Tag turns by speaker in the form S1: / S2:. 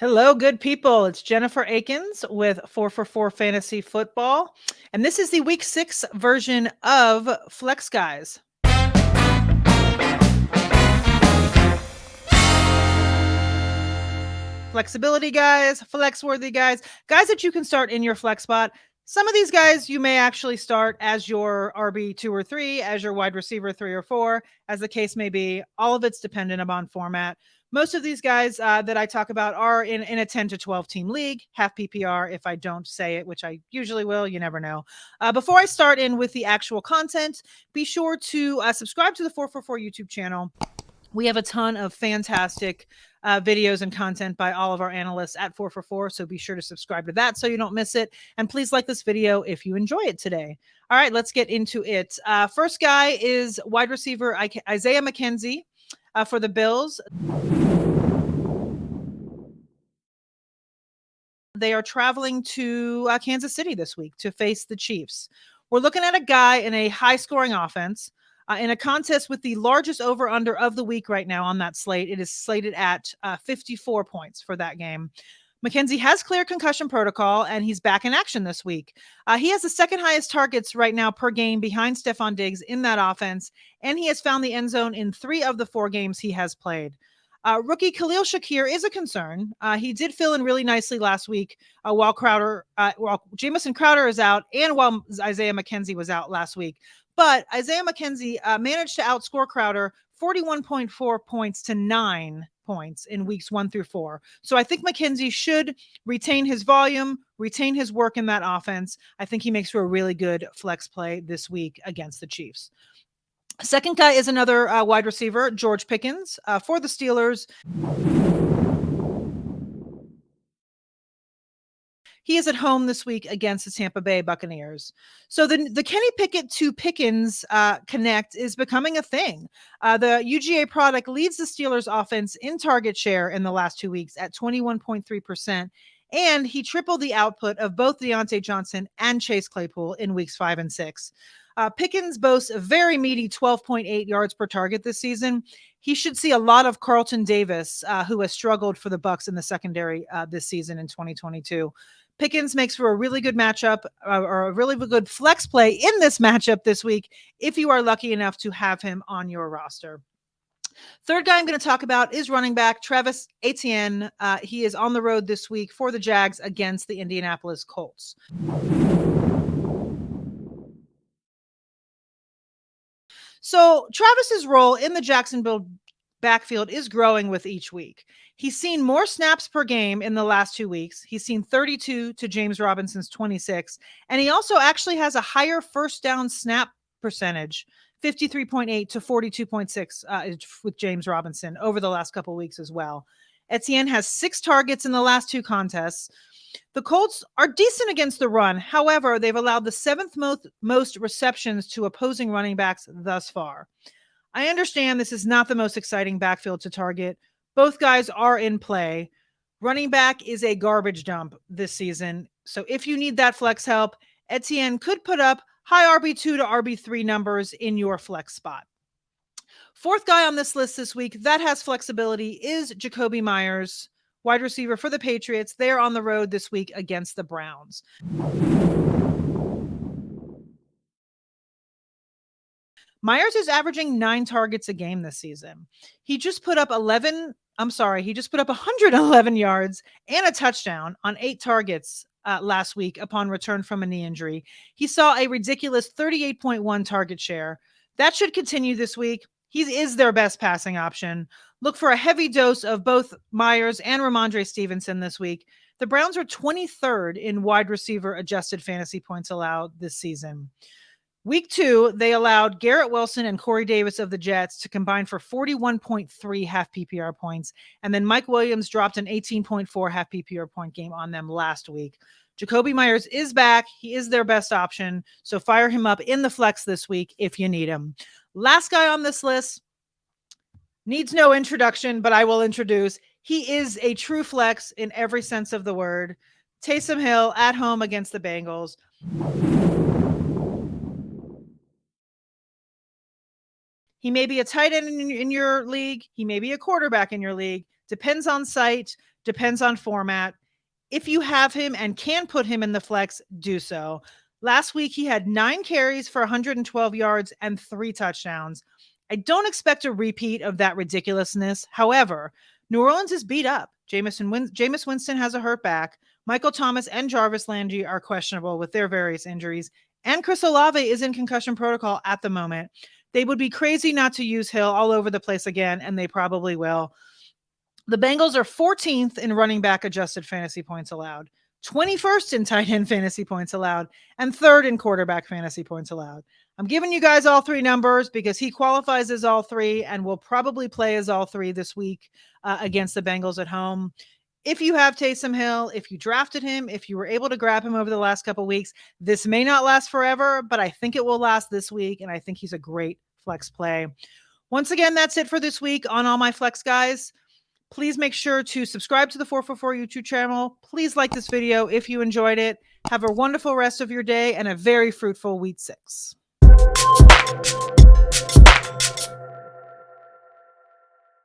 S1: Hello, good people. It's Jennifer Akins with 4for4 Fantasy Football. And this is the week 6 version of Flex Guys. Flexibility guys, flex-worthy guys that you can start in your flex spot. Some of these guys you may actually start as your RB2 or 3, as your wide receiver 3 or 4, as the case may be. All of it's dependent upon format. Most of these guys that I talk about are in a 10 to 12 team league, half PPR if I don't say it, which I usually will. You never know. Before I start in with the actual content, be sure to subscribe to the 4for4 YouTube channel. We have a ton of fantastic videos and content by all of our analysts at 4for4, so be sure to subscribe to that so you don't miss it. And please like this video if you enjoy it today. All right, let's get into it. First guy is wide receiver Isaiah McKenzie for the Bills. They are traveling to Kansas City this week to face the Chiefs. We're looking at a guy in a high-scoring offense. In a contest with the largest over-under of the week right now on that slate. It is slated at 54 points for that game. McKenzie has clear concussion protocol, and he's back in action this week. He has the second highest targets right now per game behind Stephon Diggs in that offense, and he has found the end zone in 3 of the 4 games he has played. Rookie Khalil Shakir is a concern. He did fill in really nicely last week while Jamison Crowder is out and while Isaiah McKenzie was out last week. But Isaiah McKenzie managed to outscore Crowder 41.4 points to 9 points in weeks 1 through 4. So I think McKenzie should retain his volume, retain his work in that offense. I think he makes for a really good flex play this week against the Chiefs. Second guy is another wide receiver, George Pickens for the Steelers. He is at home this week against the Tampa Bay Buccaneers. So the Kenny Pickett to Pickens connect is becoming a thing. The UGA product leads the Steelers offense in target share in the last 2 weeks at 21.3%. And he tripled the output of both Deontay Johnson and Chase Claypool in weeks 5 and 6. Pickens boasts a very meaty 12.8 yards per target this season. He should see a lot of Carlton Davis, who has struggled for the Bucs in the secondary this season in 2022. Pickens makes for a really good matchup or a really good flex play in this matchup this week if you are lucky enough to have him on your roster. Third guy I'm going to talk about is running back Travis Etienne. He is on the road this week for the Jags against the Indianapolis Colts. So Travis's role in the Jacksonville backfield is growing with each week. He's seen more snaps per game in the last 2 weeks. He's seen 32 to James Robinson's 26. And he also actually has a higher first down snap percentage, 53.8 to 42.6 with James Robinson over the last couple of weeks as well. Etienne has 6 targets in the last 2 contests. The Colts are decent against the run. However, they've allowed the 7th most receptions to opposing running backs thus far. I understand this is not the most exciting backfield to target. Both guys are in play. Running back is a garbage dump this season. So if you need that flex help, Etienne could put up high RB2 to RB3 numbers in your flex spot. Fourth guy on this list this week that has flexibility is Jakobi Myers, wide receiver for the Patriots. They are on the road this week against the Browns. Myers is averaging 9 targets a game this season. He just put up 111 yards and a touchdown on 8 targets last week upon return from a knee injury. He saw a ridiculous 38.1 target share. That should continue this week. He is their best passing option. Look for a heavy dose of both Myers and Ramondre Stevenson this week. The Browns are 23rd in wide receiver adjusted fantasy points allowed this season. Week 2, they allowed Garrett Wilson and Corey Davis of the Jets to combine for 41.3 half PPR points. And then Mike Williams dropped an 18.4 half PPR point game on them last week. Jakobi Myers is back. He is their best option. So fire him up in the flex this week if you need him. Last guy on this list needs no introduction, but I will introduce. He is a true flex in every sense of the word. Taysom Hill at home against the Bengals. He may be a tight end in your league. He may be a quarterback in your league. Depends on site, depends on format. If you have him and can put him in the flex, do so. Last week, he had 9 carries for 112 yards and 3 touchdowns. I don't expect a repeat of that ridiculousness. However, New Orleans is beat up. Jameis Winston has a hurt back. Michael Thomas and Jarvis Landry are questionable with their various injuries. And Chris Olave is in concussion protocol at the moment. They would be crazy not to use Hill all over the place again, and they probably will. The Bengals are 14th in running back adjusted fantasy points allowed, 21st in tight end fantasy points allowed, and 3rd in quarterback fantasy points allowed. I'm giving you guys all 3 numbers because he qualifies as all 3 and will probably play as all 3 this week against the Bengals at home. If you have Taysom Hill, if you drafted him, if you were able to grab him over the last couple of weeks, this may not last forever, but I think it will last this week, and I think he's a great flex play. Once again, that's it for this week on All My Flex Guys. Please make sure to subscribe to the 444 YouTube channel. Please like this video if you enjoyed it. Have a wonderful rest of your day and a very fruitful week 6.